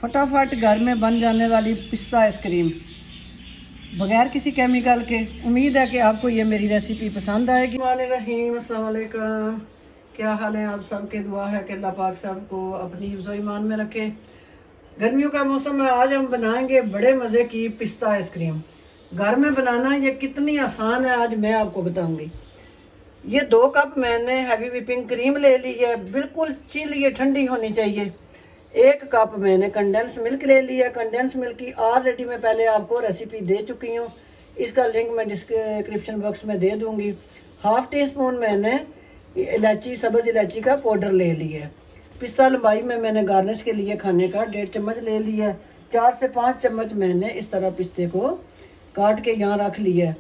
फटाफट घर में बन जाने वाली पिस्ता आइसक्रीम बगैर किसी केमिकल के। उम्मीद है कि आपको ये मेरी रेसिपी पसंद आएगी। रहीम अस्सलाम वालेकुम, क्या हाल है आप सबके? दुआ है कि अल्लाह पाक सबको अपनी हिफ्ज़ ईमान में रखे। गर्मियों का मौसम है, आज हम बनाएंगे बड़े मज़े की पिस्ता आइसक्रीम। घर में बनाना ये कितनी आसान है आज मैं आपको बताऊंगी। ये 2 कप मैंने हैवी व्हिपिंग क्रीम ले ली है, बिल्कुल चिल, ये ठंडी होनी चाहिए। 1 कप मैंने कंडेंस मिल्क ले लिया। कंडेंस मिल्क की ऑलरेडी मैं पहले आपको रेसिपी दे चुकी हूँ, इसका लिंक मैं डिस्क्रिप्शन बॉक्स में दे दूँगी। 1/2 टीस्पून मैंने इलायची, सब्ज़ इलायची का पाउडर ले लिया है। पिस्ता लंबाई में मैंने गार्निश के लिए खाने का 1.5 चम्मच ले लिया है। 4 से 5 चम्मच मैंने इस तरह पिस्ते को काट के यहाँ रख लिया है।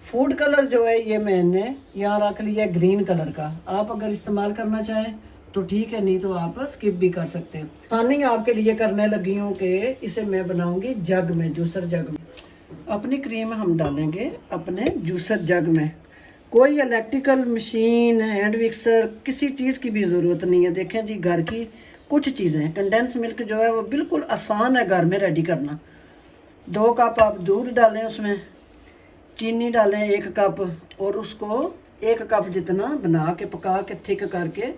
फूड कलर जो है ये मैंने यहाँ रख लिया है ग्रीन कलर का। आप अगर इस्तेमाल करना चाहें तो ठीक है, नहीं तो आप स्किप भी कर सकते हैं। आसानी आपके लिए करने लगी हूँ कि इसे मैं बनाऊंगी जग में, जूसर जग में। अपनी क्रीम हम डालेंगे अपने जूसर जग में। कोई इलेक्ट्रिकल मशीन, हैंड मिक्सर, किसी चीज़ की भी ज़रूरत नहीं है। देखें जी, घर की कुछ चीज़ें। कंडेंस मिल्क जो है वो बिल्कुल आसान है घर में रेडी करना। 2 कप आप दूध डालें, उसमें चीनी डालें 1 कप, और उसको 1 कप जितना बना के पका के थिक करके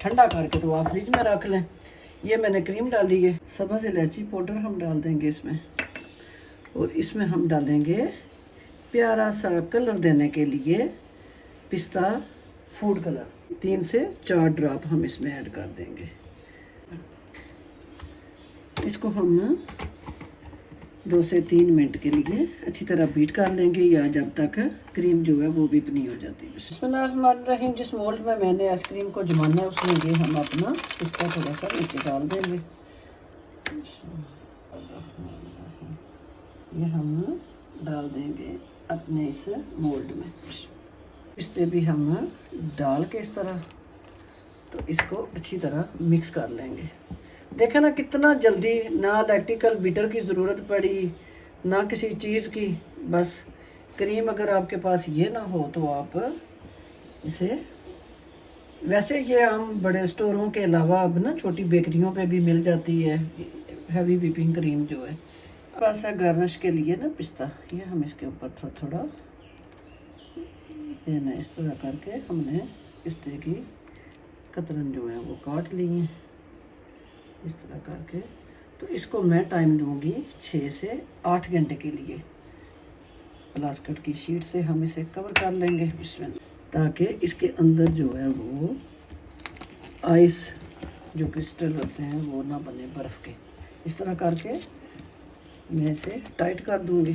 ठंडा करके तो आप फ्रिज में रख लें। ये मैंने क्रीम डाली है। सब्ज़ इलायची पाउडर हम डाल देंगे इसमें, और इसमें हम डालेंगे प्यारा सा कलर देने के लिए पिस्ता फूड कलर। 3 से 4 ड्रॉप हम इसमें ऐड कर देंगे। इसको हम 2 से 3 मिनट के लिए अच्छी तरह बीट कर लेंगे, या जब तक क्रीम जो है वो भी नहीं हो जाती। बिस्मिल्लाहिर्रहमानिर्रहीम। जिस मोल्ड में मैंने आइसक्रीम को जमाना है उसमें ये हम अपना पिस्ता थोड़ा सा नीचे डाल देंगे। ये हम डाल देंगे अपने इस मोल्ड में। पिस्ते भी हम डाल के इस तरह, तो इसको अच्छी तरह मिक्स कर लेंगे। देखें ना कितना जल्दी, ना इलेक्ट्रिकल बीटर की ज़रूरत पड़ी, ना किसी चीज़ की। बस क्रीम अगर आपके पास ये ना हो तो आप इसे, वैसे ये हम बड़े स्टोरों के अलावा अब ना छोटी बेकरियों पे भी मिल जाती है हैवी व्हिपिंग क्रीम जो है। बस है गार्निश के लिए ना पिस्ता, ये हम इसके ऊपर थोड़ा थोड़ा ये ना इस तरह करके हमने पिस्ते की कतरन जो है वो काट ली है इस तरह करके। तो इसको मैं टाइम दूंगी 6 से 8 घंटे के लिए। प्लास्टिक की शीट से हम इसे कवर कर लेंगे इसमें, ताकि इसके अंदर जो है वो आइस जो क्रिस्टल होते हैं वो ना बने बर्फ़ के। इस तरह करके मैं इसे टाइट कर दूंगी।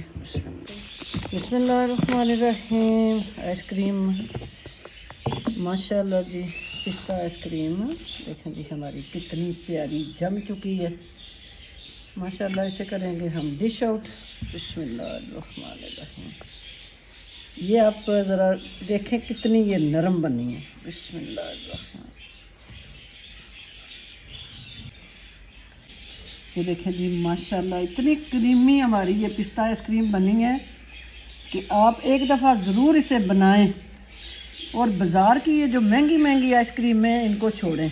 बिस्मिल्लाहिर्रहमानिर्रहीम। आइसक्रीम माशाल्लाह जी, पिस्ता आइसक्रीम देखें जी हमारी कितनी प्यारी जम चुकी है माशाल्लाह। इसे करेंगे हम डिश आउट। बिस्मिल्लाहिर्रहमानिर्रहीम। ये आप ज़रा देखें कितनी ये नरम बनी है। बिस्मिल्लाहिर्रहमान। ये देखें जी माशाल्लाह इतनी क्रीमी हमारी ये पिस्ता आइसक्रीम बनी है कि आप एक दफ़ा ज़रूर इसे बनाएं, और बाज़ार की ये जो महंगी महंगी आइसक्रीम है इनको छोड़ें।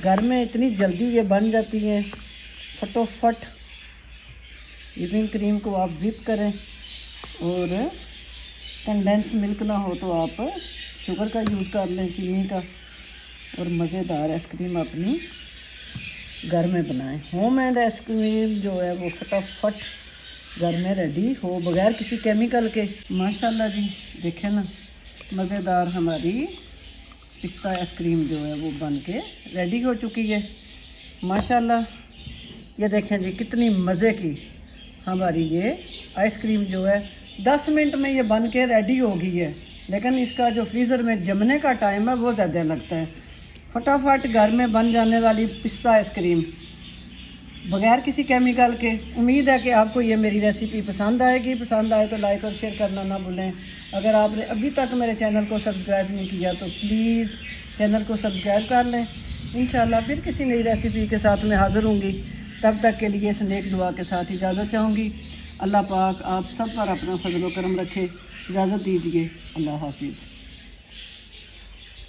घर में इतनी जल्दी ये बन जाती है। फटोफट व्हिपिंग क्रीम को आप व्हिप करें, और कंडेंस मिल्क ना हो तो आप शुगर का यूज़ कर लें, चीनी का, और मज़ेदार आइसक्रीम अपनी घर में बनाएं। होममेड आइसक्रीम जो है वो फटाफट घर में रेडी हो बगैर किसी केमिकल के। माशाल्लाह जी देखें ना, मज़ेदार हमारी पिस्ता आइसक्रीम जो है वो बन के रेडी हो चुकी है माशाल्लाह। ये देखें जी कितनी मज़े की हमारी ये आइसक्रीम जो है 10 मिनट में ये बन के रेडी हो गई है, लेकिन इसका जो फ्रीज़र में जमने का टाइम है वो ज़्यादा लगता है। फटाफट घर में बन जाने वाली पिस्ता आइसक्रीम बगैर किसी केमिकल के। उम्मीद है कि आपको ये मेरी रेसिपी पसंद आएगी। पसंद आए तो लाइक और शेयर करना ना भूलें। अगर आपने अभी तक मेरे चैनल को सब्सक्राइब नहीं किया तो प्लीज़ चैनल को सब्सक्राइब कर लें। इंशाल्लाह फिर किसी नई रेसिपी के साथ मैं हाज़िर होंगी। तब तक के लिए नेक दुआ के साथ इजाज़त चाहूँगी। अल्लाह पाक आप सब पर अपना फजल व करम रखे। इजाज़त दीजिए। अल्लाह हाफिज़।